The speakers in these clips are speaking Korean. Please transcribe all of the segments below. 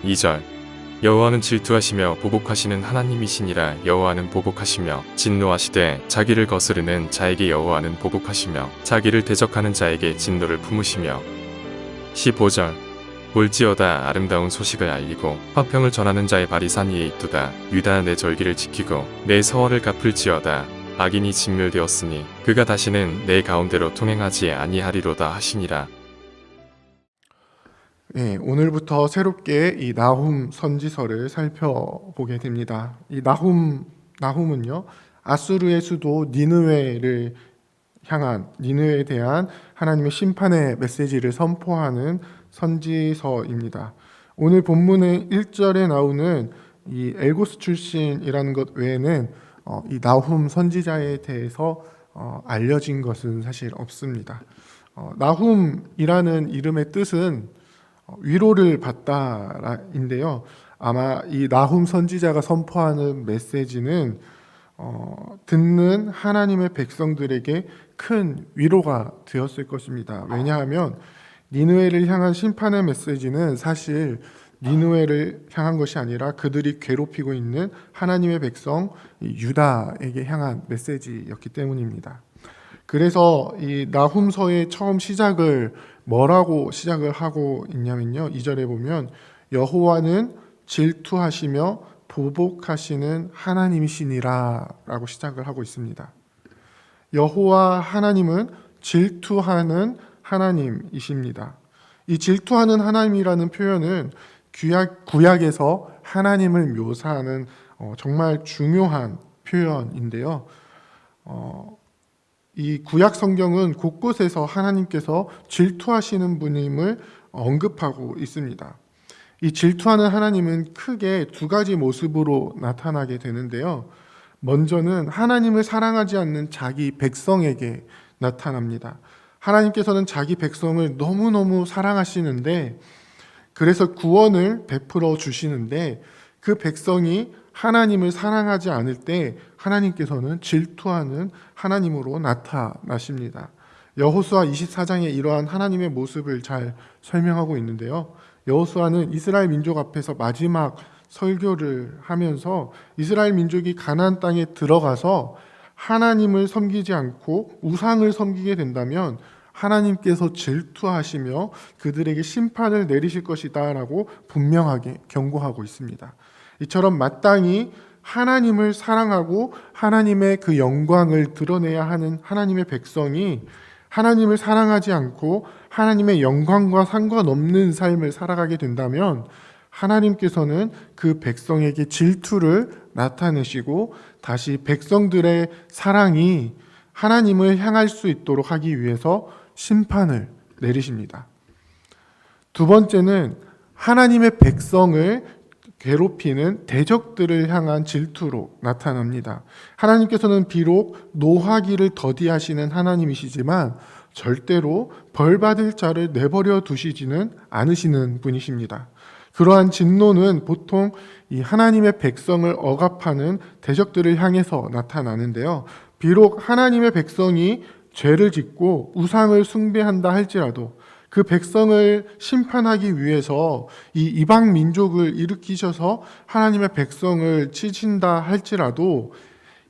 2절 여호와는 질투하시며 보복하시는 하나님이시니라. 여호와는 보복하시며 진노하시되 자기를 거스르는 자에게 여호와는 보복하시며 자기를 대적하는 자에게 진노를 품으시며. 15절 볼지어다 아름다운 소식을 알리고 화평을 전하는 자의 발이 산 위에 있도다. 유다 내 절기를 지키고 내 서원을 갚을지어다. 악인이 진멸되었으니 그가 다시는 내 가운데로 통행하지 아니하리로다 하시니라. 네, 오늘부터 새롭게 이 나훔 선지서를 살펴보게 됩니다. 이 나훔은요, 아수르의 수도 니느웨를 향한, 니느웨에 대한 하나님의 심판의 메시지를 선포하는 선지서입니다. 오늘 본문의 1절에 나오는 이 엘고스 출신이라는 것 외에는 이 나훔 선지자에 대해서 알려진 것은 사실 없습니다. 나훔이라는 이름의 뜻은 위로를 받다인데요. 아마 이 나훔 선지자가 선포하는 메시지는 듣는 하나님의 백성들에게 큰 위로가 되었을 것입니다. 왜냐하면 니느웨를 향한 심판의 메시지는 사실 니느웨를 향한 것이 아니라 그들이 괴롭히고 있는 하나님의 백성 유다에게 향한 메시지였기 때문입니다. 그래서 이 나훔서의 처음 시작을 뭐라고 시작을 하고 있냐면요. 2절에 보면 여호와는 질투하시며 보복하시는 하나님이시니라 라고 시작을 하고 있습니다. 여호와 하나님은 질투하는 하나님이십니다. 이 질투하는 하나님이라는 표현은 구약에서 하나님을 묘사하는 정말 중요한 표현인데요. 이 구약 성경은 곳곳에서 하나님께서 질투하시는 분임을 언급하고 있습니다. 이 질투하는 하나님은 크게 두 가지 모습으로 나타나게 되는데요. 먼저는 하나님을 사랑하지 않는 자기 백성에게 나타납니다. 하나님께서는 자기 백성을 너무너무 사랑하시는데, 그래서 구원을 베풀어 주시는데, 그 백성이 하나님을 사랑하지 않을 때 하나님께서는 질투하는 하나님으로 나타나십니다. 여호수아 24장에 이러한 하나님의 모습을 잘 설명하고 있는데요. 여호수아는 이스라엘 민족 앞에서 마지막 설교를 하면서 이스라엘 민족이 가나안 땅에 들어가서 하나님을 섬기지 않고 우상을 섬기게 된다면 하나님께서 질투하시며 그들에게 심판을 내리실 것이다 라고 분명하게 경고하고 있습니다. 이처럼 마땅히 하나님을 사랑하고 하나님의 그 영광을 드러내야 하는 하나님의 백성이 하나님을 사랑하지 않고 하나님의 영광과 상관없는 삶을 살아가게 된다면 하나님께서는 그 백성에게 질투를 나타내시고 다시 백성들의 사랑이 하나님을 향할 수 있도록 하기 위해서 심판을 내리십니다. 두 번째는 하나님의 백성을 괴롭히는 대적들을 향한 질투로 나타납니다. 하나님께서는 비록 노하기를 더디하시는 하나님이시지만 절대로 벌받을 자를 내버려 두시지는 않으시는 분이십니다. 그러한 진노는 보통 이 하나님의 백성을 억압하는 대적들을 향해서 나타나는데요. 비록 하나님의 백성이 죄를 짓고 우상을 숭배한다 할지라도 그 백성을 심판하기 위해서 이 이방 민족을 일으키셔서 하나님의 백성을 치신다 할지라도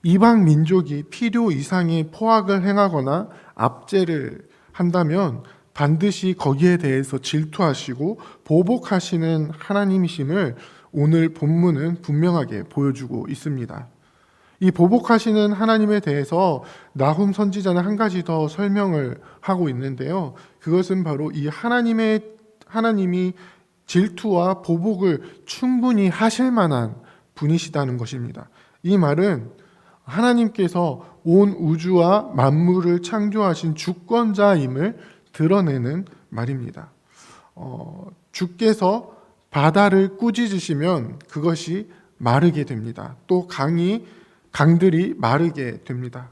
이방 민족이 필요 이상의 포악을 행하거나 압제를 한다면 반드시 거기에 대해서 질투하시고 보복하시는 하나님이심을 오늘 본문은 분명하게 보여주고 있습니다. 이 보복하시는 하나님에 대해서 나훔 선지자는 한 가지 더 설명을 하고 있는데요. 그것은 바로 이 하나님이 질투와 보복을 충분히 하실 만한 분이시다는 것입니다. 이 말은 하나님께서 온 우주와 만물을 창조하신 주권자임을 드러내는 말입니다. 주께서 바다를 꾸짖으시면 그것이 마르게 됩니다. 또 강들이 마르게 됩니다.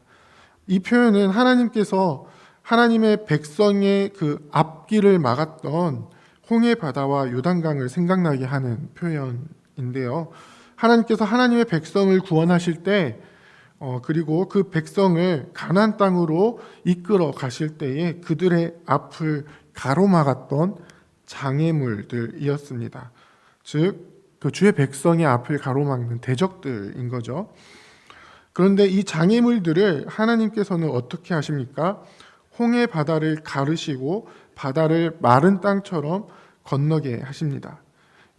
이 표현은 하나님께서 하나님의 백성의 그 앞길을 막았던 홍해 바다와 요단강을 생각나게 하는 표현인데요. 하나님께서 하나님의 백성을 구원하실 때 그리고 그 백성을 가나안 땅으로 이끌어 가실 때에 그들의 앞을 가로막았던 장애물들이었습니다. 즉 그 주의 백성의 앞을 가로막는 대적들인 거죠. 그런데 이 장애물들을 하나님께서는 어떻게 하십니까? 홍해 바다를 가르시고 바다를 마른 땅처럼 건너게 하십니다.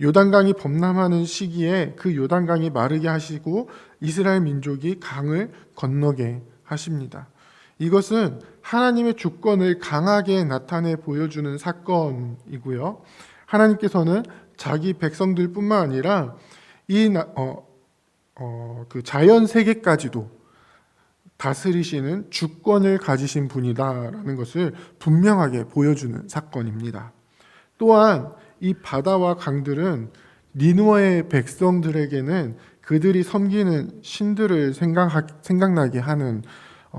요단강이 범람하는 시기에 그 요단강이 마르게 하시고 이스라엘 민족이 강을 건너게 하십니다. 이것은 하나님의 주권을 강하게 나타내 보여주는 사건이고요. 하나님께서는 자기 백성들뿐만 아니라 그 자연 세계까지도 다스리시는 주권을 가지신 분이다라는 것을 분명하게 보여주는 사건입니다. 또한 이 바다와 강들은 니느웨의 백성들에게는 그들이 섬기는 신들을 생각나게 하는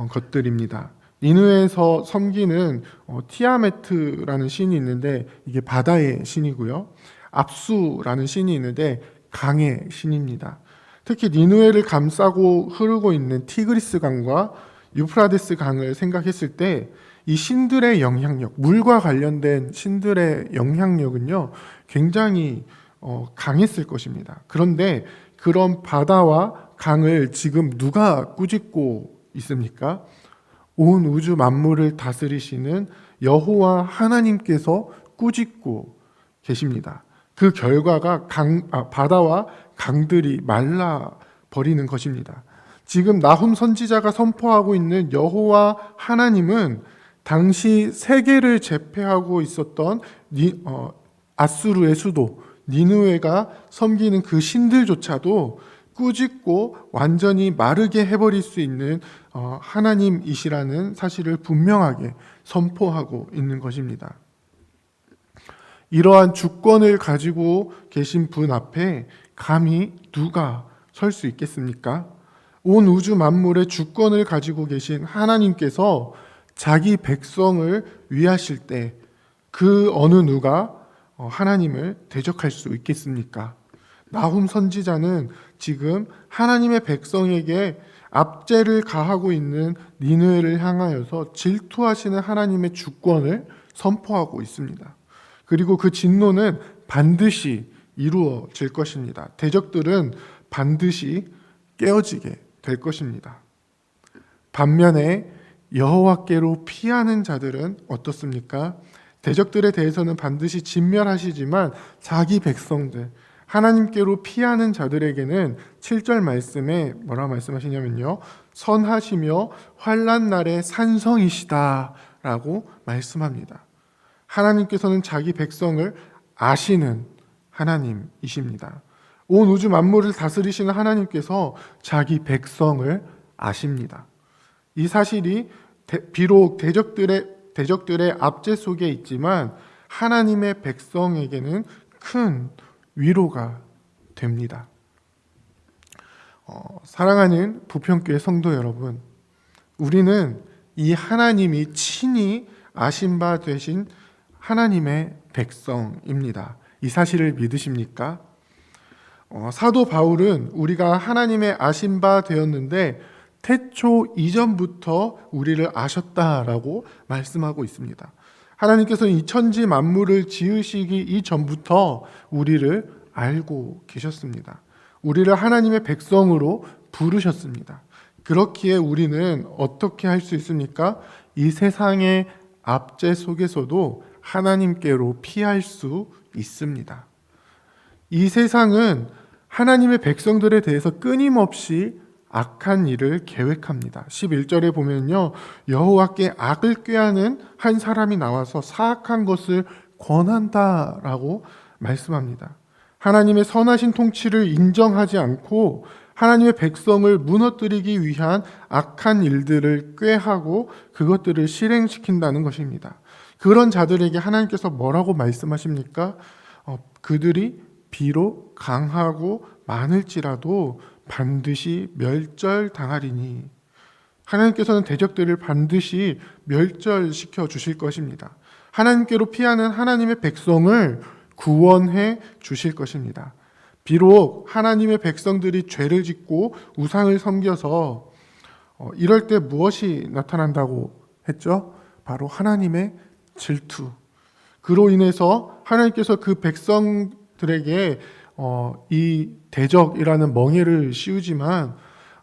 것들입니다. 니느웨에서 섬기는 티아메트라는 신이 있는데 이게 바다의 신이고요. 압수라는 신이 있는데 강의 신입니다. 특히 니느웨를 감싸고 흐르고 있는 티그리스 강과 유프라데스 강을 생각했을 때 이 신들의 영향력, 물과 관련된 신들의 영향력은요 굉장히 강했을 것입니다. 그런데 그런 바다와 강을 지금 누가 꾸짖고 있습니까? 온 우주 만물을 다스리시는 여호와 하나님께서 꾸짖고 계십니다. 그 결과가 바다와 강들이 말라 버리는 것입니다. 지금 나훔 선지자가 선포하고 있는 여호와 하나님은 당시 세계를 제패하고 있었던 아수르의 수도 니느웨가 섬기는 그 신들조차도 꾸짖고 완전히 마르게 해버릴 수 있는 하나님이시라는 사실을 분명하게 선포하고 있는 것입니다. 이러한 주권을 가지고 계신 분 앞에 감히 누가 설 수 있겠습니까? 온 우주 만물의 주권을 가지고 계신 하나님께서 자기 백성을 위하실 때 그 어느 누가 하나님을 대적할 수 있겠습니까? 나훔 선지자는 지금 하나님의 백성에게 압제를 가하고 있는 니느웨를 향하여서 질투하시는 하나님의 주권을 선포하고 있습니다. 그리고 그 진노는 반드시 이루어질 것입니다. 대적들은 반드시 깨어지게 될 것입니다. 반면에 여호와께로 피하는 자들은 어떻습니까? 대적들에 대해서는 반드시 진멸하시지만 자기 백성들, 하나님께로 피하는 자들에게는 7절 말씀에 뭐라 말씀하시냐면요, 선하시며 환난 날의 산성이시다라고 말씀합니다. 하나님께서는 자기 백성을 아시는 하나님이십니다. 온 우주 만물을 다스리시는 하나님께서 자기 백성을 아십니다. 이 사실이 비록 대적들의 압제 속에 있지만 하나님의 백성에게는 큰 위로가 됩니다. 사랑하는 부평교회 성도 여러분, 우리는 이 하나님이 친히 아신 바 되신 하나님의 백성입니다. 이 사실을 믿으십니까? 사도 바울은 우리가 하나님의 아신 바 되었는데 태초 이전부터 우리를 아셨다라고 말씀하고 있습니다. 하나님께서는 이 천지 만물을 지으시기 이전부터 우리를 알고 계셨습니다. 우리를 하나님의 백성으로 부르셨습니다. 그렇기에 우리는 어떻게 할 수 있습니까? 이 세상의 압제 속에서도 하나님께로 피할 수 있습니다. 이 세상은 하나님의 백성들에 대해서 끊임없이 악한 일을 계획합니다. 11절에 보면요, 여호와께 악을 꾀하는 한 사람이 나와서 사악한 것을 권한다라고 말씀합니다. 하나님의 선하신 통치를 인정하지 않고 하나님의 백성을 무너뜨리기 위한 악한 일들을 꾀하고 그것들을 실행시킨다는 것입니다. 그런 자들에게 하나님께서 뭐라고 말씀하십니까? 그들이 비록 강하고 많을지라도 반드시 멸절당하리니, 하나님께서는 대적들을 반드시 멸절시켜 주실 것입니다. 하나님께로 피하는 하나님의 백성을 구원해 주실 것입니다. 비록 하나님의 백성들이 죄를 짓고 우상을 섬겨서 이럴 때 무엇이 나타난다고 했죠? 바로 하나님의 질투. 그로 인해서 하나님께서 그 백성들을 백성들에게 이 대적이라는 멍에를 씌우지만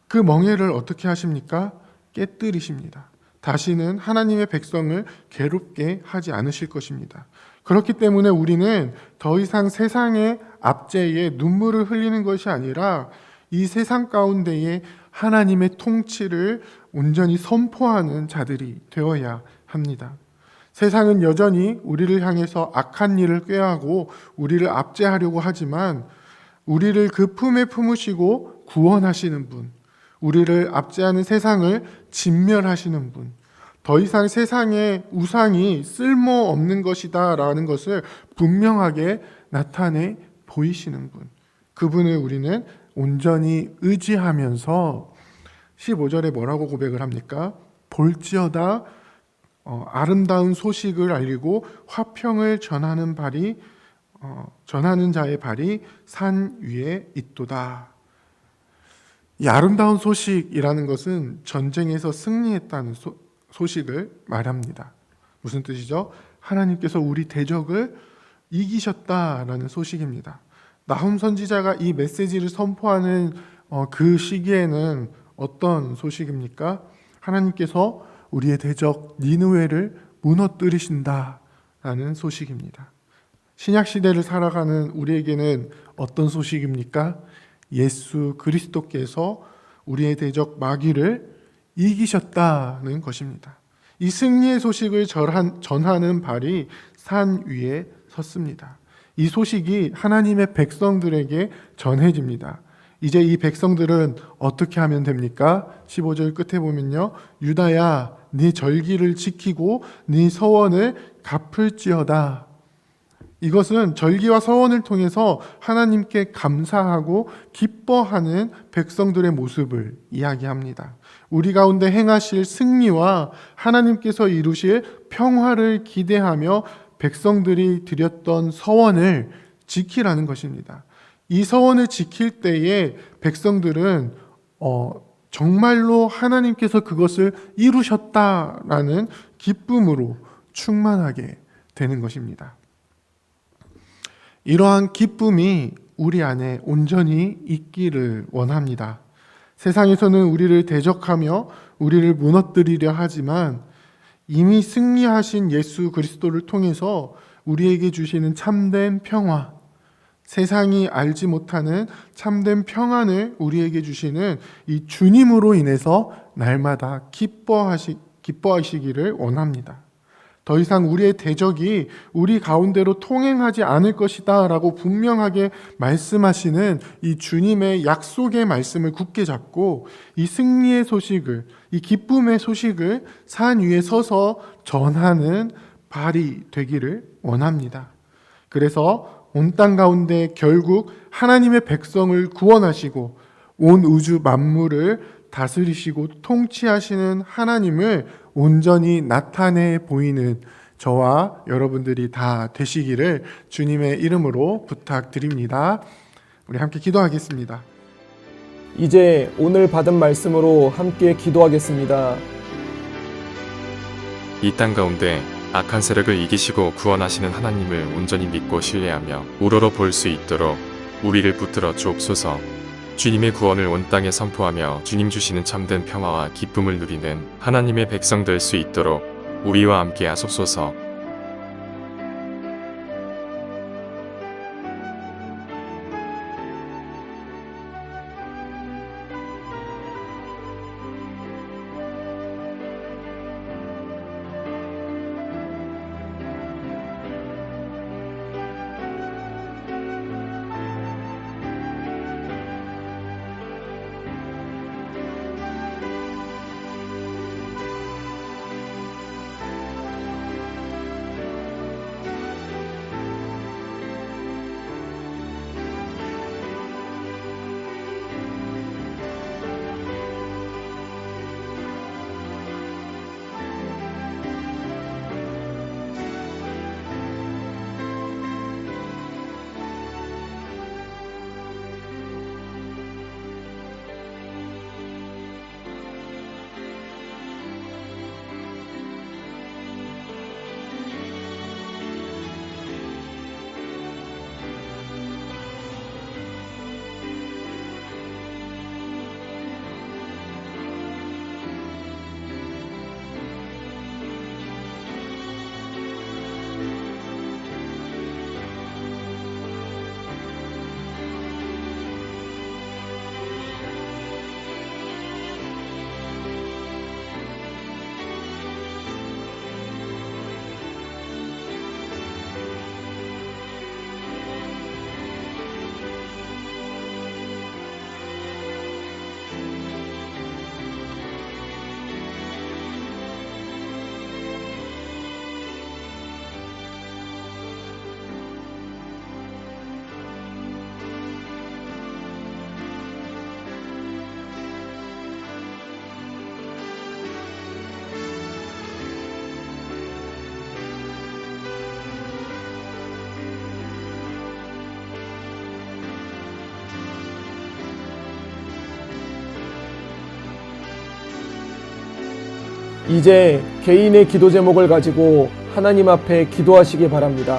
그 멍에를 어떻게 하십니까? 깨뜨리십니다. 다시는 하나님의 백성을 괴롭게 하지 않으실 것입니다. 그렇기 때문에 우리는 더 이상 세상의 압제에 눈물을 흘리는 것이 아니라 이 세상 가운데에 하나님의 통치를 온전히 선포하는 자들이 되어야 합니다. 세상은 여전히 우리를 향해서 악한 일을 꾀하고 우리를 압제하려고 하지만 우리를 그 품에 품으시고 구원하시는 분, 우리를 압제하는 세상을 진멸하시는 분, 더 이상 세상의 우상이 쓸모없는 것이다 라는 것을 분명하게 나타내 보이시는 분, 그분을 우리는 온전히 의지하면서 15절에 뭐라고 고백을 합니까? 볼지어다 아름다운 소식을 알리고 화평을 전하는 자의 발이 산 위에 있도다. 이 아름다운 소식이라는 것은 전쟁에서 승리했다는 소식을 말합니다. 무슨 뜻이죠? 하나님께서 우리 대적을 이기셨다라는 소식입니다. 나훔 선지자가 이 메시지를 선포하는 그 시기에는 어떤 소식입니까? 하나님께서 우리의 대적 니느웨를 무너뜨리신다라는 소식입니다. 신약 시대를 살아가는 우리에게는 어떤 소식입니까? 예수 그리스도께서 우리의 대적 마귀를 이기셨다는 것입니다. 이 승리의 소식을 전하는 발이 산 위에 섰습니다. 이 소식이 하나님의 백성들에게 전해집니다. 이제 이 백성들은 어떻게 하면 됩니까? 15절 끝에 보면요. 유다야, 네 절기를 지키고 네 서원을 갚을지어다. 이것은 절기와 서원을 통해서 하나님께 감사하고 기뻐하는 백성들의 모습을 이야기합니다. 우리 가운데 행하실 승리와 하나님께서 이루실 평화를 기대하며 백성들이 드렸던 서원을 지키라는 것입니다. 이 서원을 지킬 때에 백성들은 정말로 하나님께서 그것을 이루셨다라는 기쁨으로 충만하게 되는 것입니다. 이러한 기쁨이 우리 안에 온전히 있기를 원합니다. 세상에서는 우리를 대적하며 우리를 무너뜨리려 하지만 이미 승리하신 예수 그리스도를 통해서 우리에게 주시는 참된 평화, 세상이 알지 못하는 참된 평안을 우리에게 주시는 이 주님으로 인해서 날마다 기뻐하시기를 원합니다. 더 이상 우리의 대적이 우리 가운데로 통행하지 않을 것이다 라고 분명하게 말씀하시는 이 주님의 약속의 말씀을 굳게 잡고 이 승리의 소식을, 이 기쁨의 소식을 산 위에 서서 전하는 발이 되기를 원합니다. 그래서 온 땅 가운데 결국 하나님의 백성을 구원하시고 온 우주 만물을 다스리시고 통치하시는 하나님을 온전히 나타내 보이는 저와 여러분들이 다 되시기를 주님의 이름으로 부탁드립니다. 우리 함께 기도하겠습니다. 이제 오늘 받은 말씀으로 함께 기도하겠습니다. 이 땅 가운데 악한 세력을 이기시고 구원하시는 하나님을 온전히 믿고 신뢰하며 우러러 볼 수 있도록 우리를 붙들어 주옵소서. 주님의 구원을 온 땅에 선포하며 주님 주시는 참된 평화와 기쁨을 누리는 하나님의 백성 될 수 있도록 우리와 함께 하소서. 이제 개인의 기도 제목을 가지고 하나님 앞에 기도하시기 바랍니다.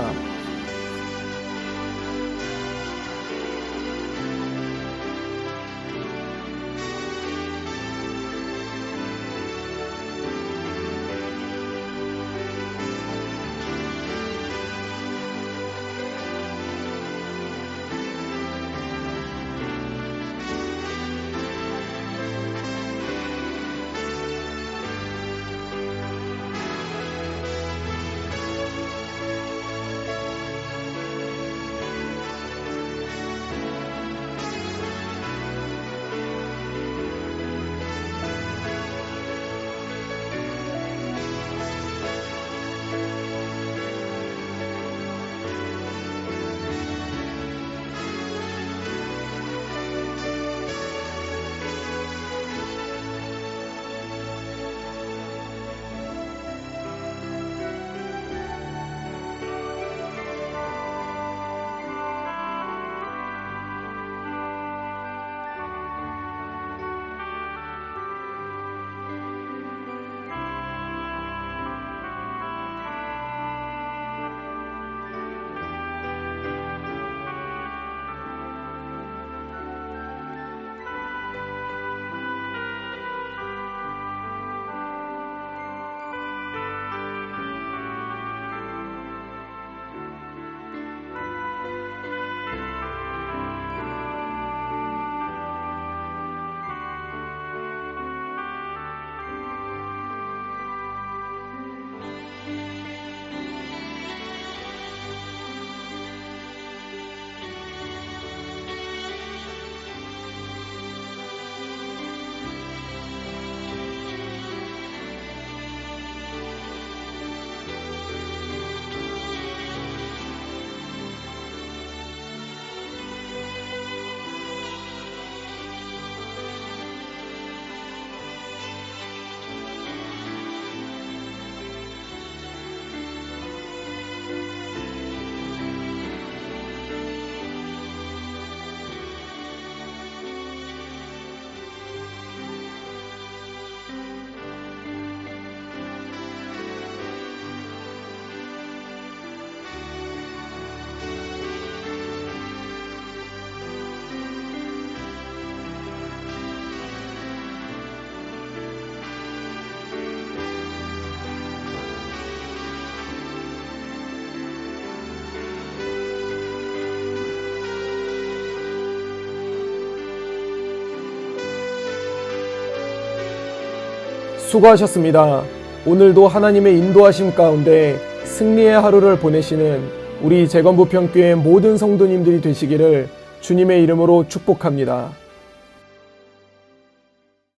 수고하셨습니다. 오늘도 하나님의 인도하심 가운데 승리의 하루를 보내시는 우리 재건부평교회 모든 성도님들이 되시기를 주님의 이름으로 축복합니다.